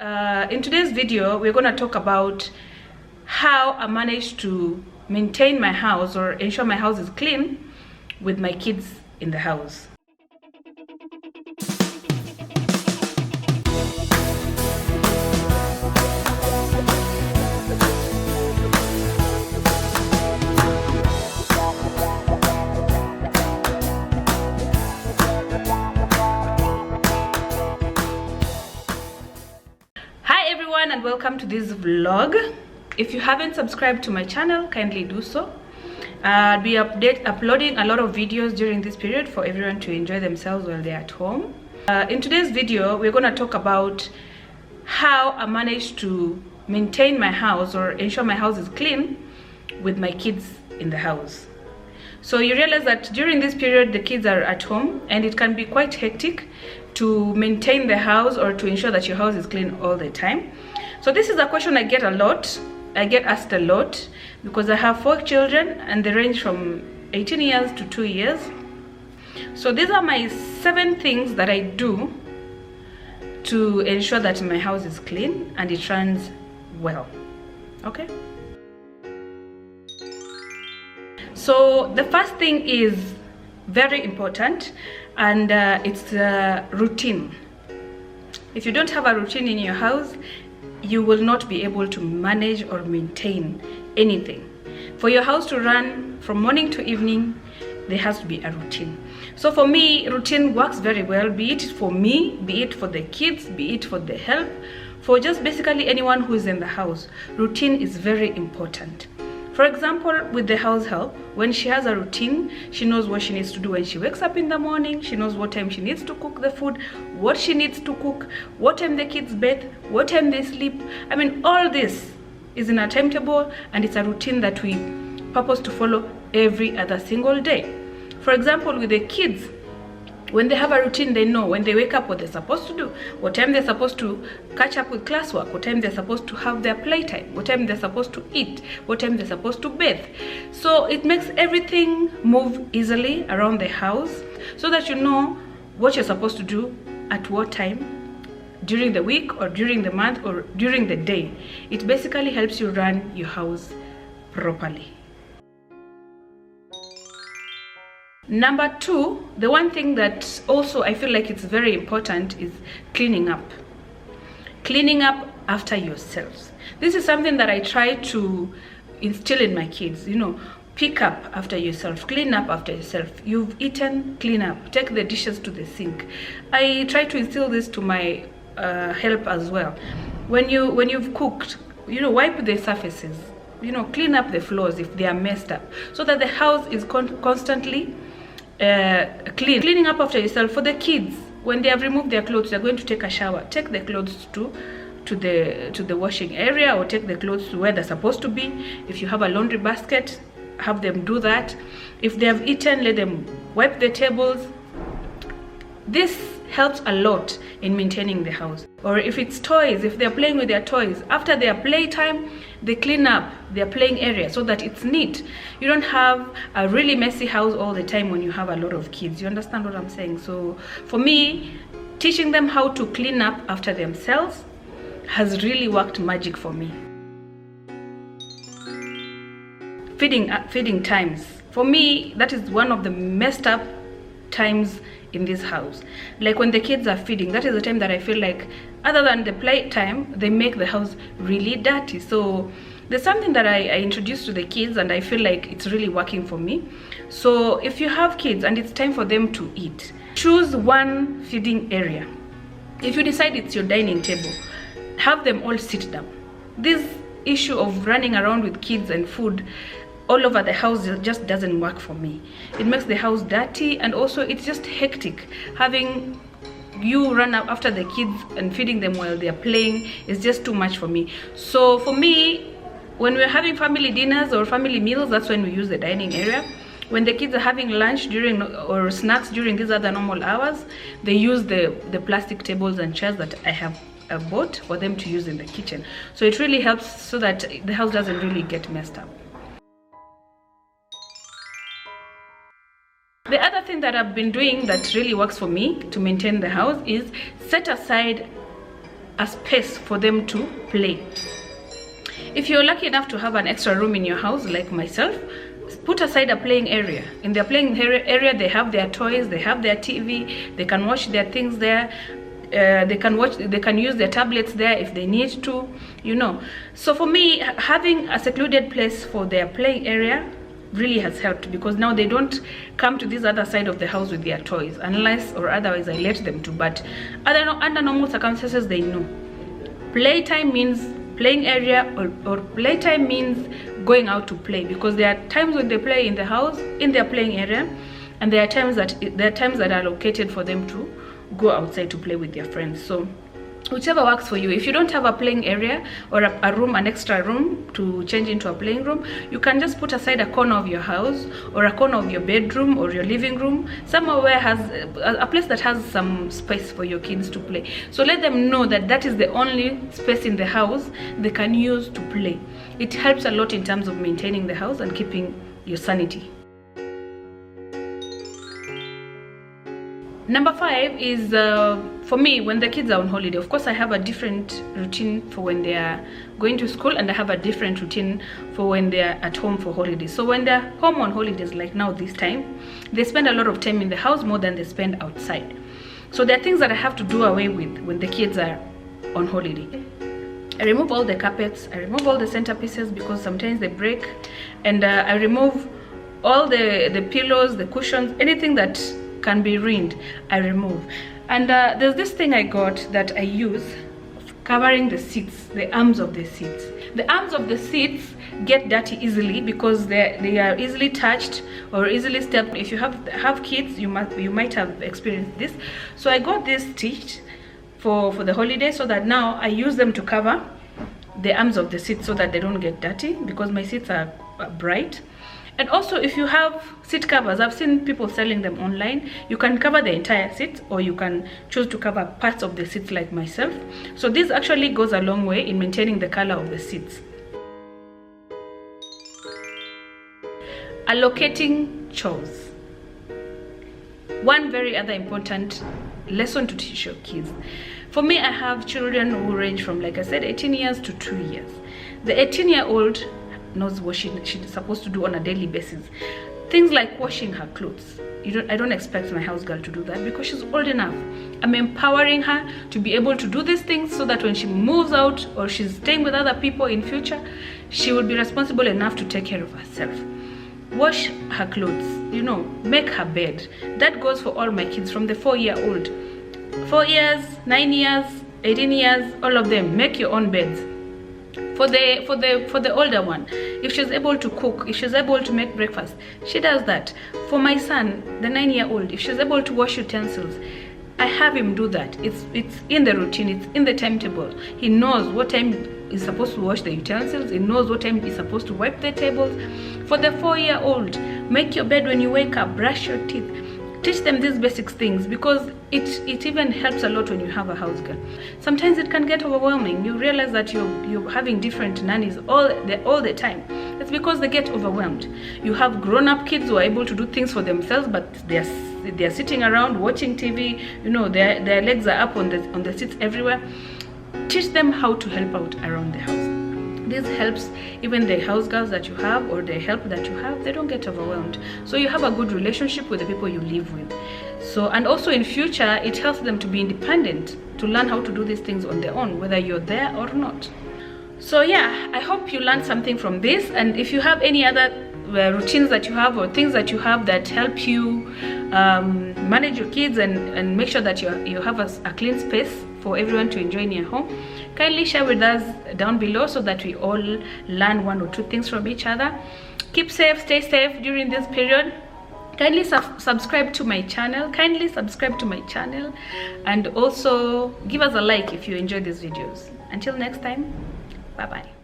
In today's video, we're going to talk about how I manage to maintain my house or ensure my house is clean with my kids in the house. And welcome to this vlog. If you haven't subscribed to my channel, kindly do so. I'll be uploading a lot of videos during this period for everyone to enjoy themselves while they're at home. In today's video, we're going to talk about how I manage to maintain my house or ensure my house is clean with my kids in the house. So you realize that during this period the kids are at home and it can be quite hectic to maintain the house or to ensure that your house is clean all the time. So this is a question I get a lot. I get asked a lot because I have 4 children and they range from 18 years to 2 years. So these are my 7 things that I do to ensure that my house is clean and it runs well. Okay? So the first thing is very important, and it's routine. If you don't have a routine in your house, you will not be able to manage or maintain anything. For your house to run from morning to evening, there has to be a routine. So for me, routine works very well, be it for me, be it for the kids, be it for the help, for just basically anyone who is in the house. Routine is very important. For example, with the house help, when she has a routine, she knows what she needs to do when she wakes up in the morning, she knows what time she needs to cook the food, what she needs to cook, what time the kids bathe, what time they sleep. I mean, all this is in a timetable and it's a routine that we purpose to follow every other single day. For example, with the kids, when they have a routine, they know when they wake up what they're supposed to do, what time they're supposed to catch up with classwork, what time they're supposed to have their playtime, what time they're supposed to eat, what time they're supposed to bathe. So it makes everything move easily around the house so that you know what you're supposed to do at what time during the week or during the month or during the day. It basically helps you run your house properly. Number 2, the one thing that also I feel like it's very important is cleaning up. Cleaning up after yourselves. This is something that I try to instill in my kids. You know, pick up after yourself, clean up after yourself. You've eaten, clean up, take the dishes to the sink. I try to instill this to my help as well. When you've cooked, you know, wipe the surfaces. You know, clean up the floors if they are messed up, so that the house is constantly clean. Cleaning up after yourself. For the kids, when they have removed their clothes, they're going to take a shower, take the clothes to the washing area, or take the clothes to where they're supposed to be. If you have a laundry basket, have them do that. If they have eaten, let them wipe the tables. This helps a lot in maintaining the house. Or if it's toys, if they're playing with their toys, after their playtime, they clean up their playing area so that it's neat. You don't have a really messy house all the time when you have a lot of kids. You understand what I'm saying? So for me, teaching them how to clean up after themselves has really worked magic for me. Feeding times. For me, that is one of the messed up times in this house. Like when the kids are feeding, that is the time that I feel like, other than the play time, they make the house really dirty. So there's something that I introduced to the kids and I feel like it's really working for me. So if you have kids and it's time for them to eat, choose one feeding area. If you decide it's your dining table, have them all sit down. This issue of running around with kids and food all over the house just doesn't work for me. It makes the house dirty, and also it's just hectic. Having you run up after the kids and feeding them while they're playing is just too much for me. So for me, when we're having family dinners or family meals, that's when we use the dining area. When the kids are having lunch during or snacks during these other normal hours, they use the plastic tables and chairs that I have bought for them to use in the kitchen. So it really helps so that the house doesn't really get messed up. The other thing that I've been doing that really works for me to maintain the house is set aside a space for them to play. If you're lucky enough to have an extra room in your house, like myself, put aside a playing area. In their playing area, they have their toys, they have their TV, they can watch their things there. They can use their tablets there if they need to, you know. So for me, having a secluded place for their playing area really has helped, because now they don't come to this other side of the house with their toys, unless or otherwise I let them to. But under normal circumstances, they know playtime means playing area, or playtime means going out to play, because there are times when they play in the house in their playing area, and there are times that are allocated for them to go outside to play with their friends. So whichever works for you. If you don't have a playing area or a room, an extra room to change into a playing room, you can just put aside a corner of your house or a corner of your bedroom or your living room, somewhere where has a place that has some space for your kids to play. So let them know that that is the only space in the house they can use to play. It helps a lot in terms of maintaining the house and keeping your sanity. Number 5 is for me, when the kids are on holiday. Of course, I have a different routine for when they are going to school, and I have a different routine for when they are at home for holidays. So when they're home on holidays, like now this time, they spend a lot of time in the house, more than they spend outside. So there are things that I have to do away with when the kids are on holiday. I remove all the carpets, I remove all the centerpieces because sometimes they break, and I remove all the pillows, the cushions, anything that can be ruined, I remove. And there's this thing I got that I use covering the seats, the arms of the seats. The arms of the seats get dirty easily because they are easily touched or easily stepped. If you have kids, you might have experienced this. So I got this stitched for the holiday, so that now I use them to cover the arms of the seats so that they don't get dirty, because my seats are bright. And also, if you have seat covers, I've seen people selling them online. You can cover the entire seat, or you can choose to cover parts of the seats like myself. So this actually goes a long way in maintaining the color of the seats. Allocating chores. One very other important lesson to teach your kids. For me, I have children who range from, like I said, 18 years to 2 years. The 18-year-old knows what she's supposed to do on a daily basis. Things like washing her clothes. I don't expect my house girl to do that because she's old enough. I'm empowering her to be able to do these things so that when she moves out or she's staying with other people in future, she will be responsible enough to take care of herself. Wash her clothes, make her bed. That goes for all my kids from the 4-year-old. 4 years, 9 years, 18 years, all of them. Make your own beds. For the older one, if she's able to cook, if she's able to make breakfast, she does that. For my son, the 9-year-old, if she's able to wash utensils, I have him do that. It's in the routine, it's in the timetable. He knows what time he's supposed to wash the utensils, he knows what time he's supposed to wipe the tables. For the 4-year-old, make your bed when you wake up, brush your teeth. Teach them these basic things, because it even helps a lot when you have a house girl. Sometimes it can get overwhelming. You realize that you're having different nannies all the time. It's because they get overwhelmed. You have grown-up kids who are able to do things for themselves, but they're sitting around watching TV. Their legs are up on the seats everywhere. Teach them how to help out around the house. This helps even the house girls that you have, or the help that you have, they don't get overwhelmed. So you have a good relationship with the people you live with. So, and also in future, it helps them to be independent, to learn how to do these things on their own, whether you're there or not. So yeah, I hope you learned something from this. And if you have any other routines that you have, or things that you have that help you manage your kids and make sure that you have a clean space for everyone to enjoy in your home, kindly share with us down below so that we all learn 1 or 2 things from each other. Keep safe, stay safe during this period. Kindly subscribe to my channel. And also give us a like if you enjoy these videos. Until next time, bye bye.